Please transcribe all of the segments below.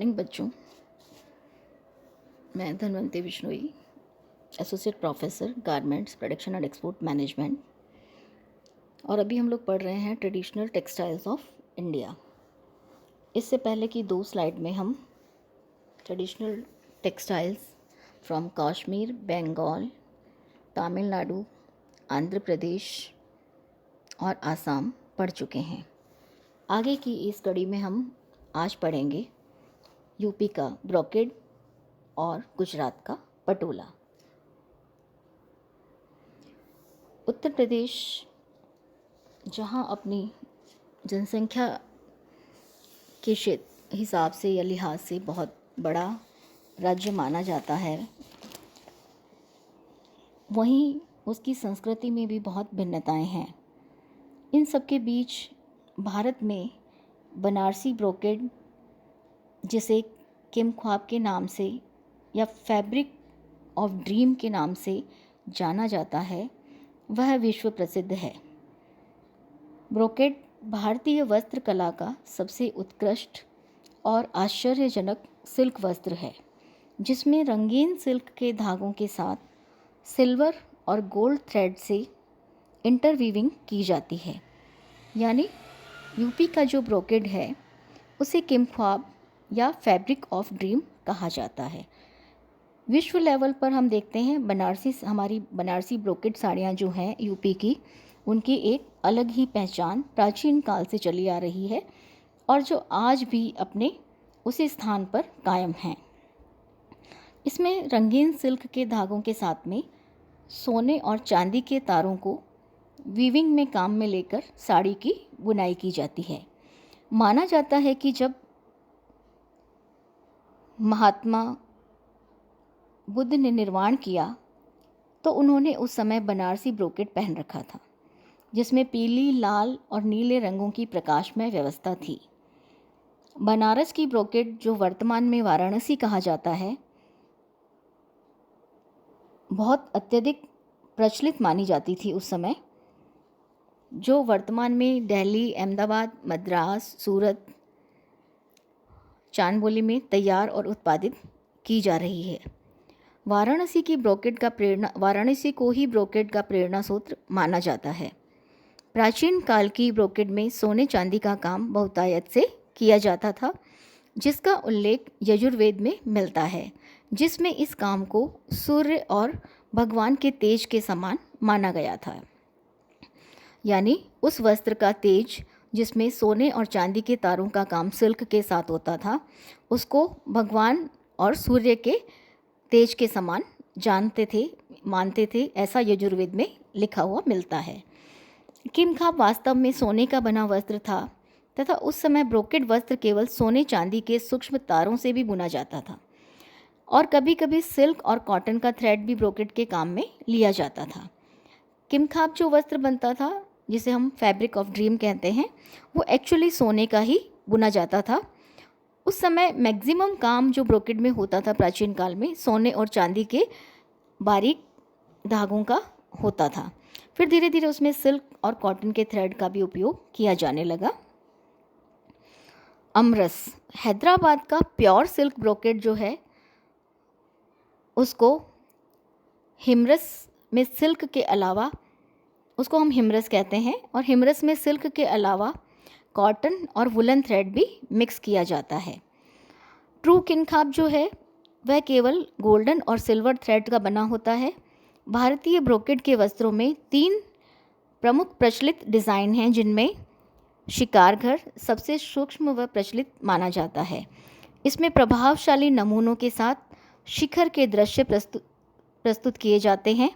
Morning बच्चों, मैं Dhanwanti Bishnoi, associate professor garments production and export management. और अभी हम लोग पढ़ रहे हैं ट्रेडिशनल टेक्सटाइल्स ऑफ इंडिया। इससे पहले की 2 स्लाइड में हम traditional textiles from Kashmir, Bengal, Tamil Nadu, Andhra Pradesh और आसाम पढ़ चुके हैं। आगे की इस कड़ी में हम आज पढ़ेंगे यूपी का ब्रोकेड और गुजरात का पटोला। उत्तर प्रदेश जहाँ अपनी जनसंख्या के हिसाब से या लिहाज से बहुत बड़ा राज्य माना जाता है, वहीं उसकी संस्कृति में भी बहुत भिन्नताएं हैं। इन सब के बीच भारत में बनारसी ब्रोकेड, जिसे किम ख्वाब के नाम से या फैब्रिक ऑफ ड्रीम के नाम से जाना जाता है, वह विश्व प्रसिद्ध है। ब्रोकेड भारतीय वस्त्र कला का सबसे उत्कृष्ट और आश्चर्यजनक सिल्क वस्त्र है, जिसमें रंगीन सिल्क के धागों के साथ सिल्वर और गोल्ड थ्रेड से इंटरवीविंग की जाती है। यानी यूपी का जो ब्रोकेड है उसे किम ख्वाब या फैब्रिक ऑफ ड्रीम कहा जाता है। विश्व लेवल पर हम देखते हैं हमारी बनारसी ब्रोकेड साड़ियाँ जो हैं यूपी की, उनकी एक अलग ही पहचान प्राचीन काल से चली आ रही है और जो आज भी अपने उसी स्थान पर कायम हैं। इसमें रंगीन सिल्क के धागों के साथ में सोने और चांदी के तारों को वीविंग में काम में लेकर साड़ी की बुनाई की जाती है। माना जाता है कि जब महात्मा बुद्ध ने निर्वाण किया तो उन्होंने उस समय बनारसी ब्रोकेड पहन रखा था, जिसमें पीली, लाल और नीले रंगों की प्रकाशमय व्यवस्था थी। बनारस की ब्रोकेड, जो वर्तमान में वाराणसी कहा जाता है, बहुत अत्यधिक प्रचलित मानी जाती थी उस समय, जो वर्तमान में दिल्ली, अहमदाबाद, मद्रास, सूरत, चांदबोली में तैयार और उत्पादित की जा रही है। वाराणसी को ही ब्रोकेड का प्रेरणा सूत्र माना जाता है। प्राचीन काल की ब्रोकेड में सोने चांदी का काम बहुतायत से किया जाता था, जिसका उल्लेख यजुर्वेद में मिलता है, जिसमें इस काम को सूर्य और भगवान के तेज के समान माना गया था। यानी उस वस्त्र का तेज, जिसमें सोने और चांदी के तारों का काम सिल्क के साथ होता था, उसको भगवान और सूर्य के तेज के समान मानते थे। ऐसा यजुर्वेद में लिखा हुआ मिलता है। किम ख्वाब वास्तव में सोने का बना वस्त्र था तथा उस समय ब्रोकेड वस्त्र केवल सोने चांदी के सूक्ष्म तारों से भी बुना जाता था और कभी कभी सिल्क और कॉटन का थ्रेड भी ब्रोकेड के काम में लिया जाता था। किम ख्वाब जो वस्त्र बनता था, जिसे हम फैब्रिक ऑफ ड्रीम कहते हैं, वो एक्चुअली सोने का ही बुना जाता था। उस समय मैक्सिमम काम जो ब्रोकेड में होता था प्राचीन काल में, सोने और चांदी के बारीक धागों का होता था। फिर धीरे धीरे उसमें सिल्क और कॉटन के थ्रेड का भी उपयोग किया जाने लगा। अमरस, हैदराबाद का प्योर सिल्क ब्रोकेड जो है, उसको हिमरस में सिल्क के अलावा, उसको हम हिमरस कहते हैं, और हिमरस में सिल्क के अलावा कॉटन और वुलन थ्रेड भी मिक्स किया जाता है। ट्रू किम ख्वाब जो है वह केवल गोल्डन और सिल्वर थ्रेड का बना होता है। भारतीय ब्रोकेड के वस्त्रों में 3 प्रमुख प्रचलित डिज़ाइन हैं, जिनमें शिकार घर सबसे सूक्ष्म व प्रचलित माना जाता है। इसमें प्रभावशाली नमूनों के साथ शिखर के दृश्य प्रस्तुत किए जाते हैं,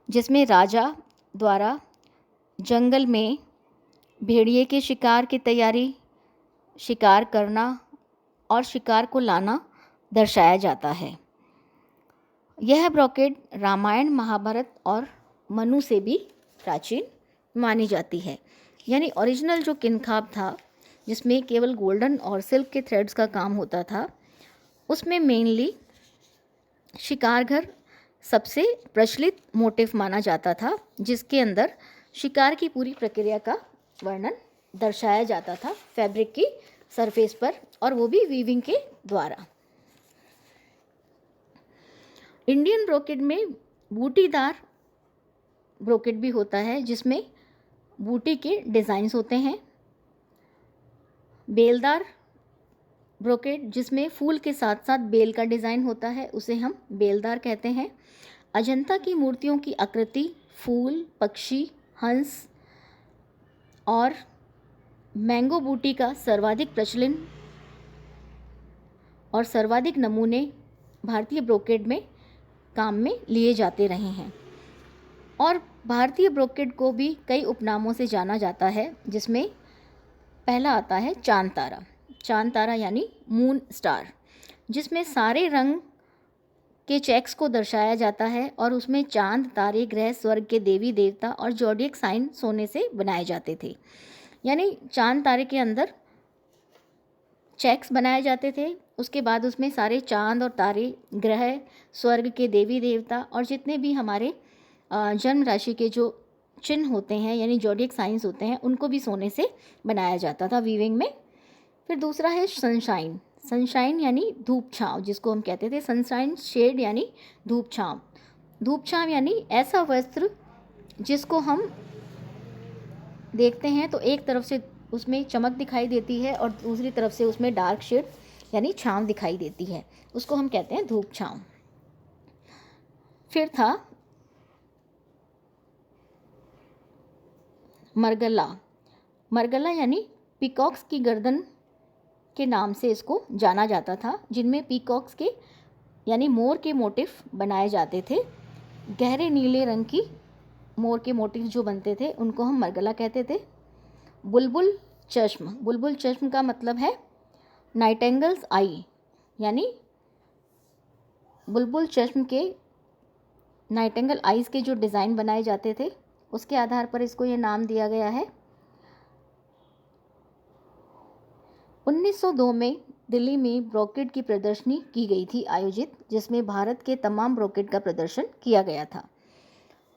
जिसमें राजा द्वारा जंगल में भेड़िए के शिकार की तैयारी, शिकार करना और शिकार को लाना दर्शाया जाता है। यह ब्रोकेड रामायण, महाभारत और मनु से भी प्राचीन मानी जाती है। यानी ओरिजिनल जो किम ख्वाब था, जिसमें केवल गोल्डन और सिल्क के थ्रेड्स का काम होता था, उसमें मेनली शिकार घर सबसे प्रचलित मोटिव माना जाता था, जिसके अंदर शिकार की पूरी प्रक्रिया का वर्णन दर्शाया जाता था फैब्रिक की सरफेस पर और वो भी वीविंग के द्वारा। इंडियन ब्रोकेड में बूटीदार ब्रोकेड भी होता है, जिसमें बूटी के डिज़ाइंस होते हैं। बेलदार ब्रोकेड, जिसमें फूल के साथ साथ बेल का डिज़ाइन होता है, उसे हम बेलदार कहते हैं। अजंता की मूर्तियों की आकृति फूल, पक्षी, हंस और मैंगो बूटी का सर्वाधिक प्रचलन और सर्वाधिक नमूने भारतीय ब्रोकेड में काम में लिए जाते रहे हैं। और भारतीय ब्रोकेड को भी कई उपनामों से जाना जाता है, जिसमें पहला आता है चांद तारा। चांद तारा यानी मून स्टार, जिसमें सारे रंग के चेक्स को दर्शाया जाता है और उसमें चांद, तारे, ग्रह, स्वर्ग के देवी देवता और जॉडियक साइन सोने से बनाए जाते थे। यानी चांद तारे के अंदर चेक्स बनाए जाते थे, उसके बाद उसमें सारे चांद और तारे, ग्रह, स्वर्ग के देवी देवता और जितने भी हमारे जन्म राशि के जो चिन्ह होते हैं यानी जॉडियक साइंस होते हैं, उनको भी सोने से बनाया जाता था वीविंग में। फिर दूसरा है सनशाइन। सनशाइन यानी धूप छाँव, जिसको हम कहते थे सनशाइन शेड यानी धूप छाँव। धूप छाँव यानी ऐसा वस्त्र जिसको हम देखते हैं तो एक तरफ से उसमें चमक दिखाई देती है और दूसरी तरफ से उसमें डार्क शेड यानी छाँव दिखाई देती है, उसको हम कहते हैं धूप छाँव। फिर था मरगला। मरगला यानी पीकॉक्स की गर्दन के नाम से इसको जाना जाता था, जिनमें पीकॉक्स के यानी मोर के मोटिफ बनाए जाते थे। गहरे नीले रंग की मोर के मोटिफ जो बनते थे उनको हम मरगला कहते थे। बुलबुल चश्म। बुलबुल चश्म का मतलब है नाइटेंगल्स आई, यानी बुलबुल चश्म के नाइटेंगल आइज के जो डिज़ाइन बनाए जाते थे उसके आधार पर इसको ये नाम दिया गया है। 1902 में दिल्ली में ब्रोकेड की प्रदर्शनी की गई थी आयोजित, जिसमें भारत के तमाम ब्रोकेड का प्रदर्शन किया गया था।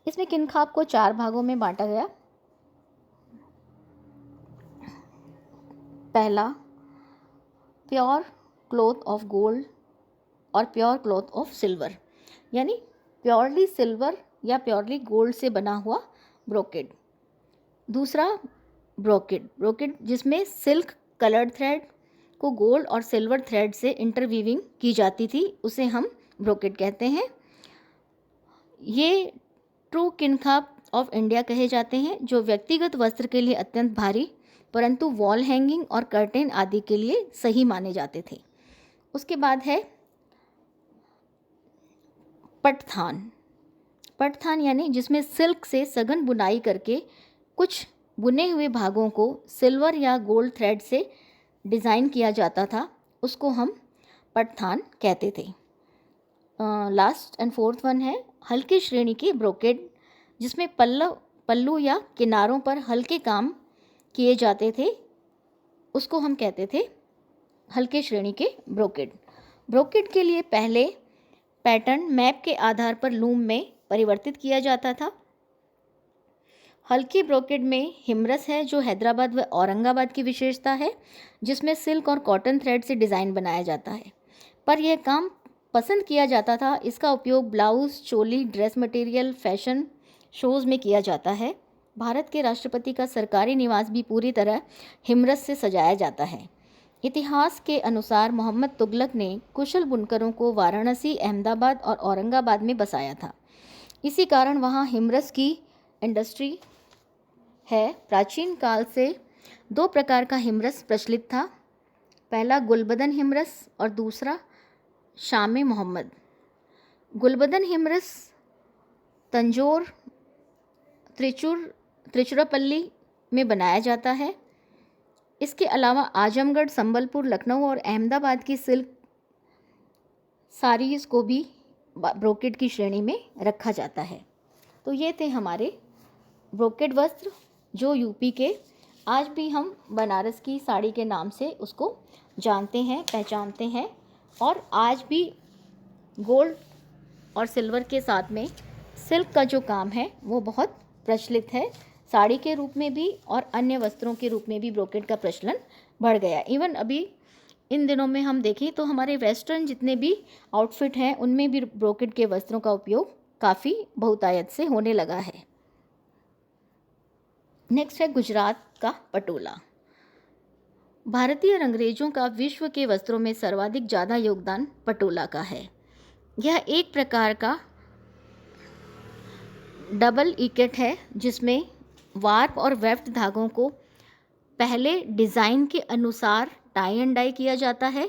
इसमें किनखाब को 4 भागों में बांटा गया। पहला प्योर क्लॉथ ऑफ गोल्ड और प्योर क्लॉथ ऑफ सिल्वर, यानी प्योरली सिल्वर या प्योरली गोल्ड से बना हुआ ब्रोकेड। दूसरा ब्रोकेड। ब्रोकेड जिसमें सिल्क कलर्ड थ्रेड को गोल्ड और सिल्वर थ्रेड से इंटरवीविंग की जाती थी, उसे हम ब्रोकेड कहते हैं। ये ट्रू किनखाब ऑफ इंडिया कहे जाते हैं, जो व्यक्तिगत वस्त्र के लिए अत्यंत भारी परंतु वॉल हैंगिंग और कर्टेन आदि के लिए सही माने जाते थे। उसके बाद है पटथान। पटथान यानी जिसमें सिल्क से सघन बुनाई करके कुछ बुने हुए भागों को सिल्वर या गोल्ड थ्रेड से डिज़ाइन किया जाता था, उसको हम पटथान कहते थे। लास्ट एंड फोर्थ वन है हल्के श्रेणी के ब्रोकेड, जिसमें पल्लू या किनारों पर हल्के काम किए जाते थे, उसको हम कहते थे हल्के श्रेणी के ब्रोकेड। ब्रोकेड के लिए पहले पैटर्न मैप के आधार पर लूम में परिवर्तित किया जाता था। हल्की ब्रोकेड में हिमरस है, जो हैदराबाद व औरंगाबाद की विशेषता है, जिसमें सिल्क और कॉटन थ्रेड से डिज़ाइन बनाया जाता है, पर यह काम पसंद किया जाता था। इसका उपयोग ब्लाउज, चोली, ड्रेस मटेरियल, फैशन शोज़ में किया जाता है। भारत के राष्ट्रपति का सरकारी निवास भी पूरी तरह हिमरस से सजाया जाता है। इतिहास के अनुसार मोहम्मद तुगलक ने कुशल बुनकरों को वाराणसी, अहमदाबाद और औरंगाबाद में बसाया था। इसी कारण वहाँ हिमरस की इंडस्ट्री है। प्राचीन काल से 2 प्रकार का हिमरस प्रचलित था, पहला गुलबदन हिमरस और दूसरा शामे मोहम्मद। गुलबदन हिमरस तंजौर, त्रिचुरापल्ली में बनाया जाता है। इसके अलावा आजमगढ़, संबलपुर, लखनऊ और अहमदाबाद की सिल्क साड़ीज़ को भी ब्रोकेड की श्रेणी में रखा जाता है। तो ये थे हमारे ब्रोकेड वस्त्र, जो यूपी के आज भी हम बनारस की साड़ी के नाम से उसको जानते हैं, पहचानते हैं, और आज भी गोल्ड और सिल्वर के साथ में सिल्क का जो काम है वो बहुत प्रचलित है। साड़ी के रूप में भी और अन्य वस्त्रों के रूप में भी ब्रोकेड का प्रचलन बढ़ गया। इवन अभी इन दिनों में हम देखें तो हमारे वेस्टर्न जितने भी आउटफिट हैं उनमें भी ब्रोकेड के वस्त्रों का उपयोग काफ़ी बहुतायत से होने लगा है। नेक्स्ट है गुजरात का पटोला। भारतीय रंगरेजों का विश्व के वस्त्रों में सर्वाधिक ज़्यादा योगदान पटोला का है। यह एक प्रकार का डबल इकेट है जिसमें वार्प और वेफ्ट धागों को पहले डिज़ाइन के अनुसार टाई एंड डाई किया जाता है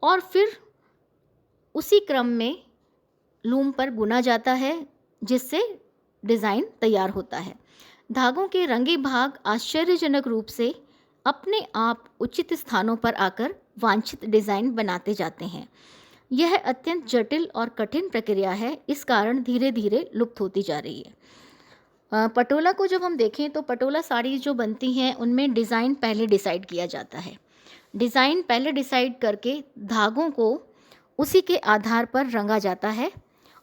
और फिर उसी क्रम में लूम पर बुना जाता है जिससे डिज़ाइन तैयार होता है। धागों के रंगे भाग आश्चर्यजनक रूप से अपने आप उचित स्थानों पर आकर वांछित डिज़ाइन बनाते जाते हैं। यह अत्यंत जटिल और कठिन प्रक्रिया है, इस कारण धीरे धीरे लुप्त होती जा रही है। पटोला को जब हम देखें तो पटोला साड़ी जो बनती हैं उनमें डिज़ाइन पहले डिसाइड किया जाता है। डिज़ाइन पहले डिसाइड करके धागों को उसी के आधार पर रंगा जाता है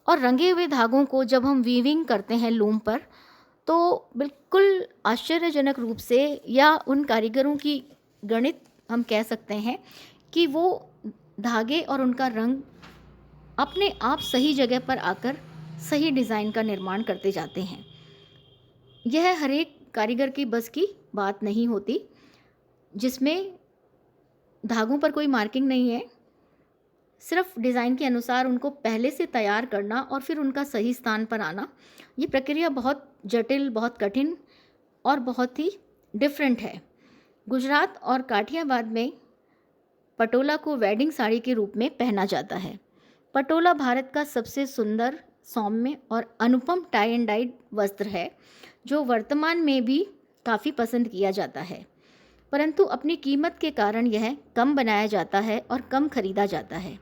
और रंगे हुए धागों को जब हम वीविंग करते हैं लूम पर तो बिल्कुल आश्चर्यजनक रूप से, या उन कारीगरों की गणित हम कह सकते हैं कि वो धागे और उनका रंग अपने आप सही जगह पर आकर सही डिज़ाइन का निर्माण करते जाते हैं। यह हर एक कारीगर की बस की बात नहीं होती, जिसमें धागों पर कोई मार्किंग नहीं है, सिर्फ डिज़ाइन के अनुसार उनको पहले से तैयार करना और फिर उनका सही स्थान पर आना। ये प्रक्रिया बहुत जटिल, बहुत कठिन और बहुत ही डिफरेंट है। गुजरात और काठियावाड़ में पटोला को वेडिंग साड़ी के रूप में पहना जाता है। पटोला भारत का सबसे सुंदर, सौम्य और अनुपम टाई एंड डाई वस्त्र है जो वर्तमान में भी काफ़ी पसंद किया जाता है, परंतु अपनी कीमत के कारण यह कम बनाया जाता है और कम खरीदा जाता है।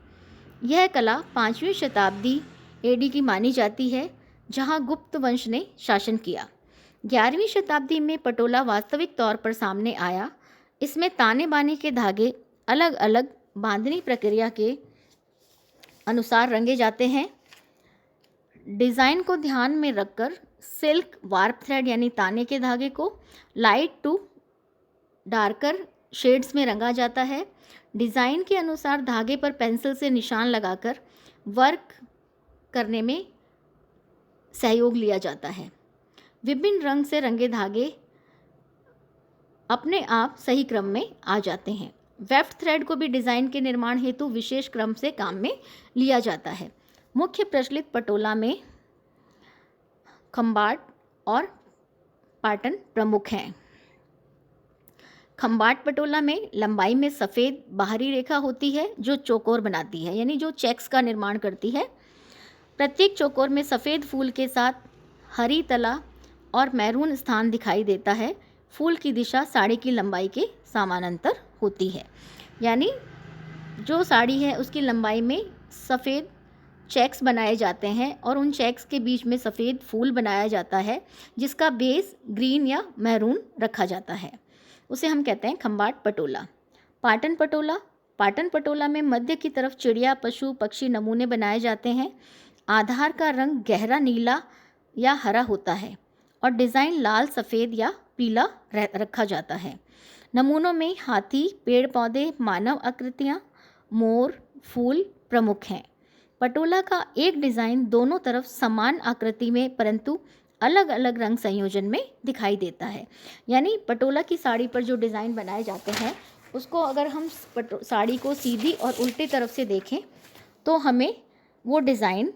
यह कला 5वीं शताब्दी एडी की मानी जाती है, जहां गुप्त वंश ने शासन किया। 11वीं शताब्दी में पटोला वास्तविक तौर पर सामने आया। इसमें ताने बाने के धागे अलग अलग बांधनी प्रक्रिया के अनुसार रंगे जाते हैं। डिज़ाइन को ध्यान में रखकर सिल्क वार्प थ्रेड यानी ताने के धागे को लाइट टू डार्कर शेड्स में रंगा जाता है। डिज़ाइन के अनुसार धागे पर पेंसिल से निशान लगाकर वर्क करने में सहयोग लिया जाता है। विभिन्न रंग से रंगे धागे अपने आप सही क्रम में आ जाते हैं। वेफ्ट थ्रेड को भी डिज़ाइन के निर्माण हेतु विशेष क्रम से काम में लिया जाता है। मुख्य प्रचलित पटोला में खंबाट और पाटन प्रमुख हैं। खंबाट पटोला में लंबाई में सफ़ेद बाहरी रेखा होती है जो चौकोर बनाती है, यानी जो चेक्स का निर्माण करती है। प्रत्येक चौकोर में सफ़ेद फूल के साथ हरी तला और मैरून स्थान दिखाई देता है। फूल की दिशा साड़ी की लंबाई के समानांतर होती है, यानी जो साड़ी है उसकी लंबाई में सफ़ेद चेक्स बनाए जाते हैं और उन चेक्स के बीच में सफ़ेद फूल बनाया जाता है जिसका बेस ग्रीन या मैरून रखा जाता है। उसे हम कहते हैं खंबाट पटोला। पाटन पटोला। पाटन पटोला में मध्य की तरफ चिड़िया, पशु, पक्षी नमूने बनाए जाते हैं। आधार का रंग गहरा नीला या हरा होता है और डिज़ाइन लाल, सफ़ेद या पीला रखा जाता है। नमूनों में हाथी, पेड़ पौधे, मानव आकृतियाँ, मोर, फूल प्रमुख हैं। पटोला का एक डिज़ाइन दोनों तरफ समान आकृति में परंतु अलग अलग रंग संयोजन में दिखाई देता है। यानी पटोला की साड़ी पर जो डिज़ाइन बनाए जाते हैं उसको अगर हम साड़ी को सीधी और उल्टी तरफ से देखें तो हमें वो डिज़ाइन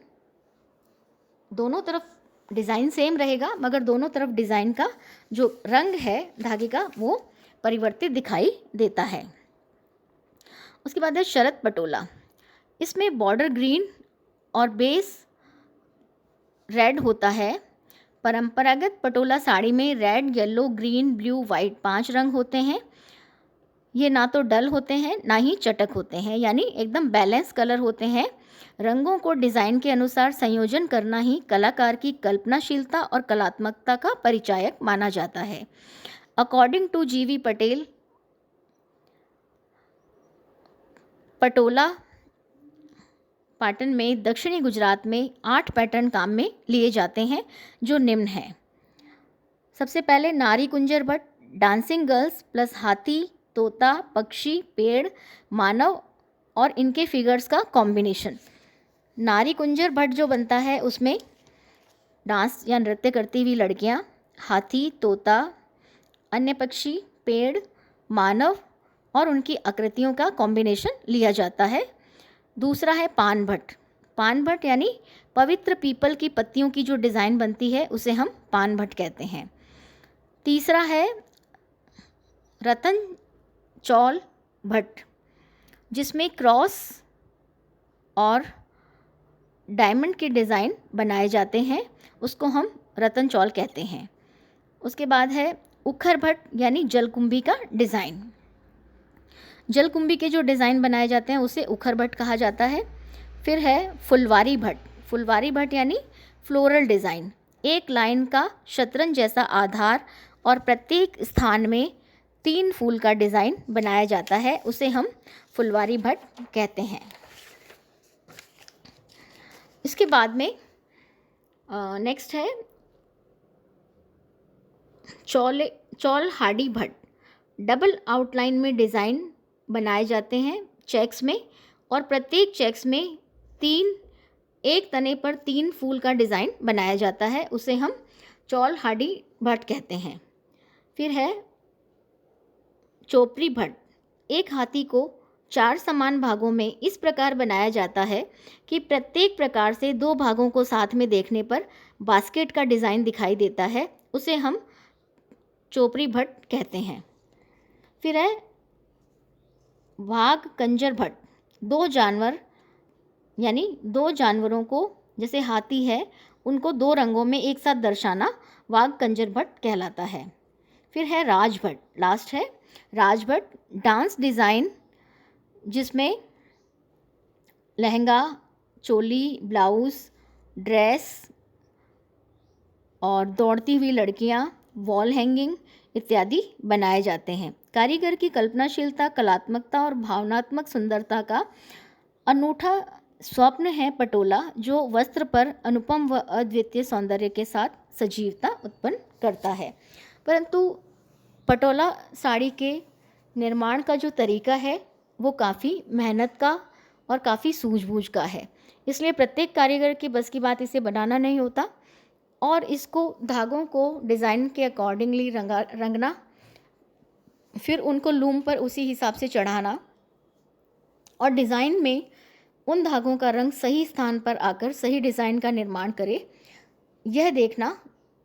दोनों तरफ डिज़ाइन सेम रहेगा, मगर दोनों तरफ डिज़ाइन का जो रंग है धागे का वो परिवर्तित दिखाई देता है। उसके बाद है शरद पटोला। इसमें बॉर्डर ग्रीन और बेस रेड होता है। परंपरागत पटोला साड़ी में red, yellow, green, blue, white 5 रंग होते हैं। ये ना तो डल होते हैं ना ही चटक होते हैं, यानी एकदम बैलेंस कलर होते हैं। रंगों को डिज़ाइन के अनुसार संयोजन करना ही कलाकार की कल्पनाशीलता और कलात्मकता का परिचायक माना जाता है। अकॉर्डिंग टू जीवी पटेल, पटोला पाटन में दक्षिणी गुजरात में 8 पैटर्न काम में लिए जाते हैं जो निम्न हैं। सबसे पहले नारी कुंजर भट्ट, डांसिंग गर्ल्स प्लस हाथी तोता, पक्षी, पेड़, मानव और इनके फिगर्स का कॉम्बिनेशन। नारी कुंजर भट्ट जो बनता है उसमें डांस या नृत्य करती हुई लड़कियां, हाथी, तोता, अन्य पक्षी, पेड़, मानव और उनकी आकृतियों का कॉम्बिनेशन लिया जाता है। दूसरा है पान भट्ट। पान भट्ट यानी पवित्र पीपल की पत्तियों की जो डिज़ाइन बनती है उसे हम पान भट्ट कहते हैं। तीसरा है रतन चौल भट्ट, जिसमें क्रॉस और डायमंड के डिज़ाइन बनाए जाते हैं, उसको हम रतन चौल कहते हैं। उसके बाद है उखर भट्ट यानी जलकुंभी का डिज़ाइन। जलकुंभी के जो डिज़ाइन बनाए जाते हैं उसे उखर भट्ट कहा जाता है। फिर है फुलवारी भट्ट। फुलवारी भट्ट यानी फ्लोरल डिज़ाइन, एक लाइन का शतरंज जैसा आधार और प्रत्येक स्थान में 3 फूल का डिज़ाइन बनाया जाता है, उसे हम फुलवारी भट्ट कहते हैं। इसके बाद में नेक्स्ट है चौल हाडी भट्ट। डबल आउटलाइन में डिज़ाइन बनाए जाते हैं चेक्स में, और प्रत्येक चेक्स में एक तने पर 3 फूल का डिज़ाइन बनाया जाता है, उसे हम चौल हाडी भट्ट कहते हैं। फिर है चोपड़ी भट्ट। एक हाथी को 4 समान भागों में इस प्रकार बनाया जाता है कि प्रत्येक प्रकार से 2 भागों को साथ में देखने पर बास्केट का डिज़ाइन दिखाई देता है, उसे हम चोपड़ी भट्ट कहते हैं। फिर है वाघ कंजर भट्ट। 2 जानवर यानी 2 जानवरों को, जैसे हाथी है, उनको 2 रंगों में एक साथ दर्शाना वाघ कंजर भट्ट कहलाता है। फिर है राजभट्ट। लास्ट है राजभट्ट। डांस डिज़ाइन जिसमें लहंगा, चोली, ब्लाउज़, ड्रेस और दौड़ती हुई लड़कियां, वॉल हैंगिंग इत्यादि बनाए जाते हैं। कारीगर की कल्पनाशीलता, कलात्मकता और भावनात्मक सुंदरता का अनूठा स्वप्न है पटोला, जो वस्त्र पर अनुपम व अद्वितीय सौंदर्य के साथ सजीवता उत्पन्न करता है। परंतु पटोला साड़ी के निर्माण का जो तरीका है वो काफ़ी मेहनत का और काफ़ी सूझबूझ का है, इसलिए प्रत्येक कारीगर की बस की बात इसे बनाना नहीं होता, और इसको धागों को डिज़ाइन के अकॉर्डिंगली रंगना, फिर उनको लूम पर उसी हिसाब से चढ़ाना और डिज़ाइन में उन धागों का रंग सही स्थान पर आकर सही डिज़ाइन का निर्माण करे, यह देखना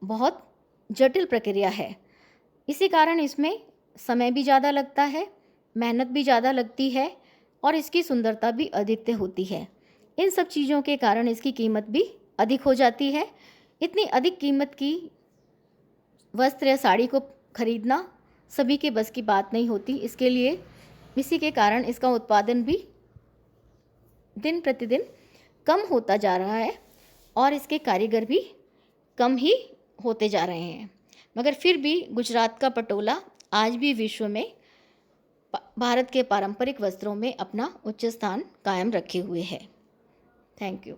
बहुत जटिल प्रक्रिया है। इसी कारण इसमें समय भी ज़्यादा लगता है, मेहनत भी ज़्यादा लगती है और इसकी सुंदरता भी अद्वितीय होती है। इन सब चीज़ों के कारण इसकी कीमत भी अधिक हो जाती है। इतनी अधिक कीमत की वस्त्र या साड़ी को खरीदना सभी के बस की बात नहीं होती। इसके लिए इसी के कारण इसका उत्पादन भी दिन प्रतिदिन कम होता जा रहा है और इसके कारीगर भी कम ही होते जा रहे हैं। मगर फिर भी गुजरात का पटोला आज भी विश्व में भारत के पारंपरिक वस्त्रों में अपना उच्च स्थान कायम रखे हुए है। Thank you.